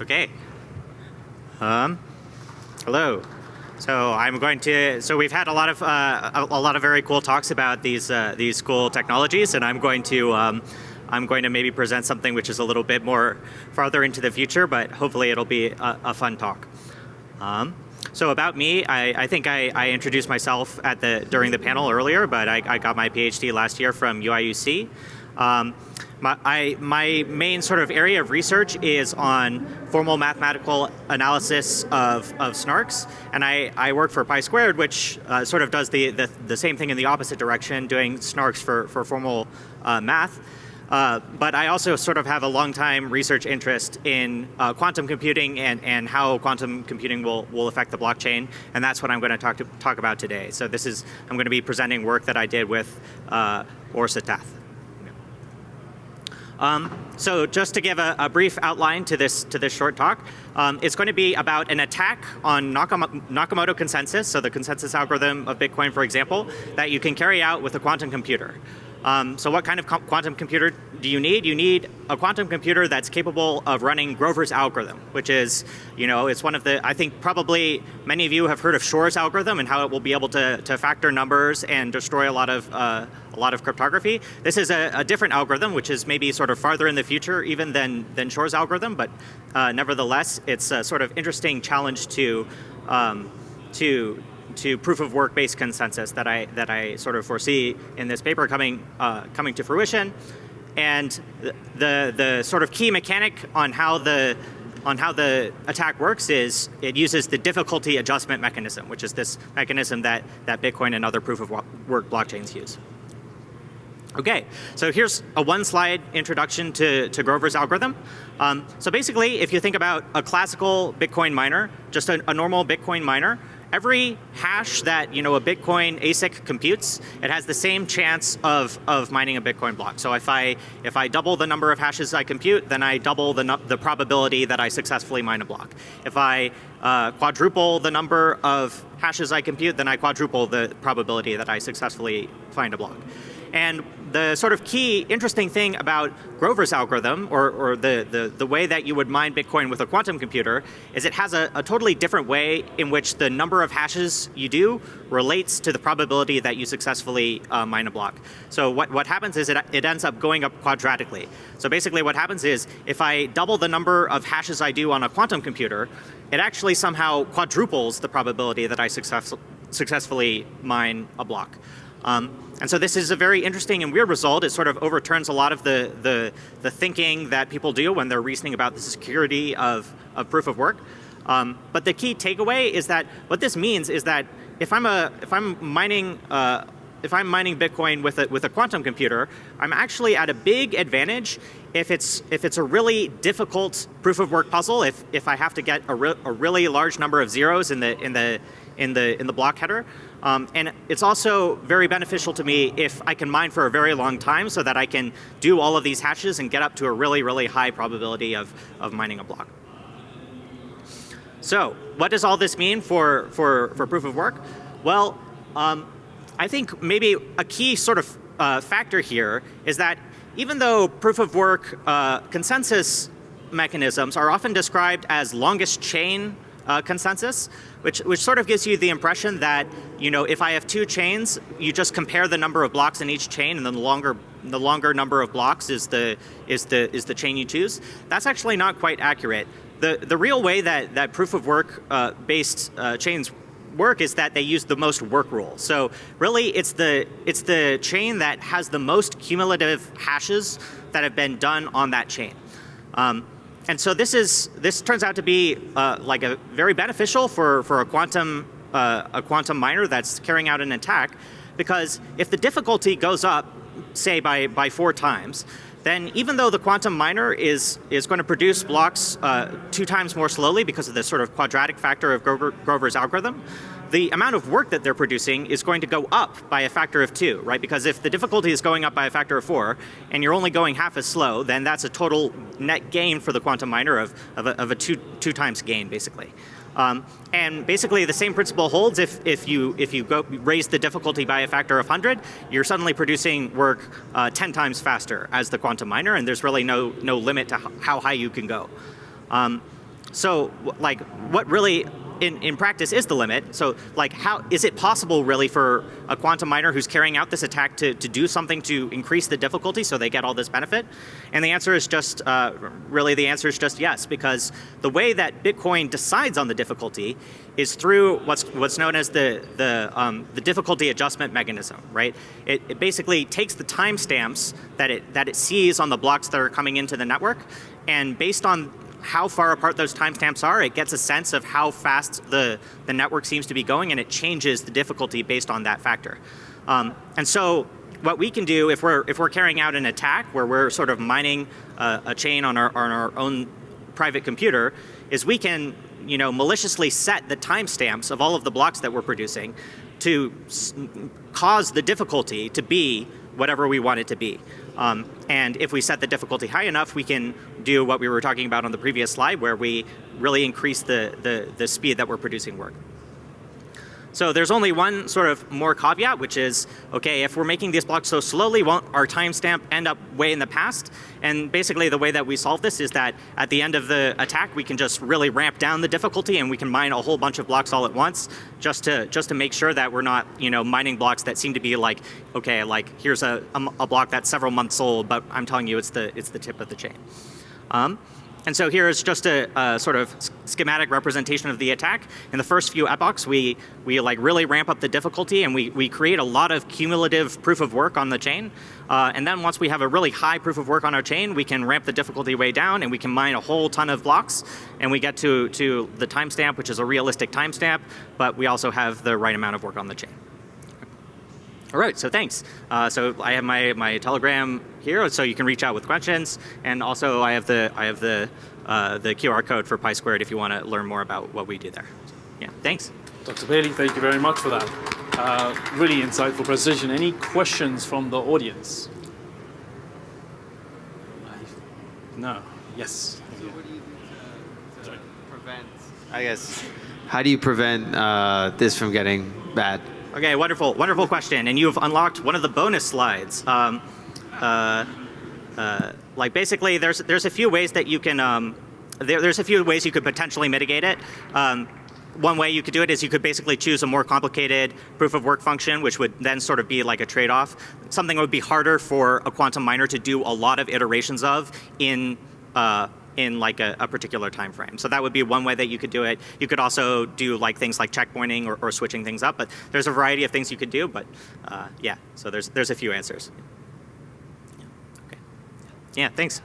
Okay. Hello. So we've had a lot of very cool talks about these cool technologies, and I'm going to maybe present something which is a little bit more farther into the future, but hopefully it'll be a fun talk. So about me, I think I introduced myself during the panel earlier, but I got my PhD last year from UIUC. My main sort of area of research is on formal mathematical analysis of snarks, and I work for Pi², which sort of does the same thing in the opposite direction, doing snarks for formal math. But I also sort of have a long time research interest in quantum computing and how quantum computing will affect the blockchain, and that's what I'm going to talk about today. So I'm going to be presenting work that I did with Tath. So just to give a brief outline to this short talk, it's going to be about an attack on Nakamoto consensus, so the consensus algorithm of Bitcoin, for example, that you can carry out with a quantum computer. So what kind of quantum computer do you need? You need a quantum computer that's capable of running Grover's algorithm, which is, it's one of I think probably many of you have heard of Shor's algorithm and how it will be able to factor numbers and destroy a lot of cryptography. This is a different algorithm, which is maybe sort of farther in the future even than Shor's algorithm, but nevertheless, it's a sort of interesting challenge to proof of work based consensus that I sort of foresee in this paper coming to fruition. And the sort of key mechanic on how the attack works is it uses the difficulty adjustment mechanism, which is this mechanism that Bitcoin and other proof of work blockchains use. Okay, so here's a one-slide introduction to Grover's algorithm. So basically, if you think about a classical Bitcoin miner, just a normal Bitcoin miner, every hash that a Bitcoin ASIC computes, it has the same chance of mining a Bitcoin block. So if I double the number of hashes I compute, then I double the probability that I successfully mine a block. If I quadruple the number of hashes I compute, then I quadruple the probability that I successfully find a block. And the sort of key interesting thing about Grover's algorithm, or the way that you would mine Bitcoin with a quantum computer, is it has a totally different way in which the number of hashes you do relates to the probability that you successfully mine a block. So what happens is it ends up going up quadratically. So basically what happens is if I double the number of hashes I do on a quantum computer, it actually somehow quadruples the probability that I successfully mine a block. And so this is a very interesting and weird result. It sort of overturns a lot of the thinking that people do when they're reasoning about the security of proof of work. But the key takeaway is that what this means is that if I'm mining Bitcoin with a quantum computer, I'm actually at a big advantage if it's a really difficult proof of work puzzle. If I have to get a really large number of zeros in the block header. And it's also very beneficial to me if I can mine for a very long time so that I can do all of these hashes and get up to a really, really high probability of mining a block. So what does all this mean for proof of work? Well, I think maybe a key sort of factor here is that even though proof of work consensus mechanisms are often described as longest chain consensus, which sort of gives you the impression that if I have two chains, you just compare the number of blocks in each chain, and then the longer number of blocks is the chain you choose. That's actually not quite accurate. The real way that proof of work based chains work is that they use the most work rule. So really, it's the chain that has the most cumulative hashes that have been done on that chain. And so this turns out to be like a very beneficial for a quantum miner that's carrying out an attack, because if the difficulty goes up, say by 4 times, then even though the quantum miner is going to produce blocks 2 times more slowly because of the sort of quadratic factor of Grover's algorithm, the amount of work that they're producing is going to go up by a factor of 2, right? Because if the difficulty is going up by a factor of 4, and you're only going half as slow, then that's a total net gain for the quantum miner of a two times gain, basically. And basically the same principle holds if you go raise the difficulty by a factor of 100, you're suddenly producing work 10 times faster as the quantum miner, and there's really no limit to how high you can go. so like what really in practice is the limit? So like how is it possible really for a quantum miner who's carrying out this attack to do something to increase the difficulty so they get all this benefit? And the answer is just, really the answer is just yes, because the way that Bitcoin decides on the difficulty is through what's known as the difficulty adjustment mechanism, right? It basically takes the timestamps that it sees on the blocks that are coming into the network, and based on how far apart those timestamps are, it gets a sense of how fast the network seems to be going, and it changes the difficulty based on that factor. And so what we can do if we're carrying out an attack where we're sort of mining a chain on our own private computer, is we can maliciously set the timestamps of all of the blocks that we're producing to cause the difficulty to be whatever we want it to be. And if we set the difficulty high enough, we can do what we were talking about on the previous slide, where we really increase the speed that we're producing work. So there's only one sort of more caveat, which is, okay, if we're making these blocks so slowly, won't our timestamp end up way in the past? And basically the way that we solve this is that at the end of the attack, we can just really ramp down the difficulty, and we can mine a whole bunch of blocks all at once, just to make sure that we're not mining blocks that seem to be like, okay, like here's a block that's several months old, but I'm telling you it's the tip of the chain. And so here is just a sort of schematic representation of the attack. In the first few epochs, we like really ramp up the difficulty, and we create a lot of cumulative proof of work on the chain. And then once we have a really high proof of work on our chain, we can ramp the difficulty way down, and we can mine a whole ton of blocks. And we get to the timestamp, which is a realistic timestamp, but we also have the right amount of work on the chain. All right, so thanks. So I have my Telegram here, so you can reach out with questions, and also I have the QR code for Pi Squared if you want to learn more about what we do there. Yeah, thanks. Dr. Bailey, thank you very much for that. Really insightful presentation. Any questions from the audience? No. Yes. So what do you do to prevent? I guess. How do you prevent this from getting bad? Okay, wonderful question. And you've unlocked one of the bonus slides. Like basically, there's a few ways that you can. There's a few ways you could potentially mitigate it. One way you could do it is you could basically choose a more complicated proof of work function, which would then sort of be like a trade-off. Something that would be harder for a quantum miner to do a lot of iterations of in like a particular time frame. So that would be one way that you could do it. You could also do like things like checkpointing or switching things up, but there's a variety of things you could do, but yeah, so there's a few answers. Okay. Yeah, thanks.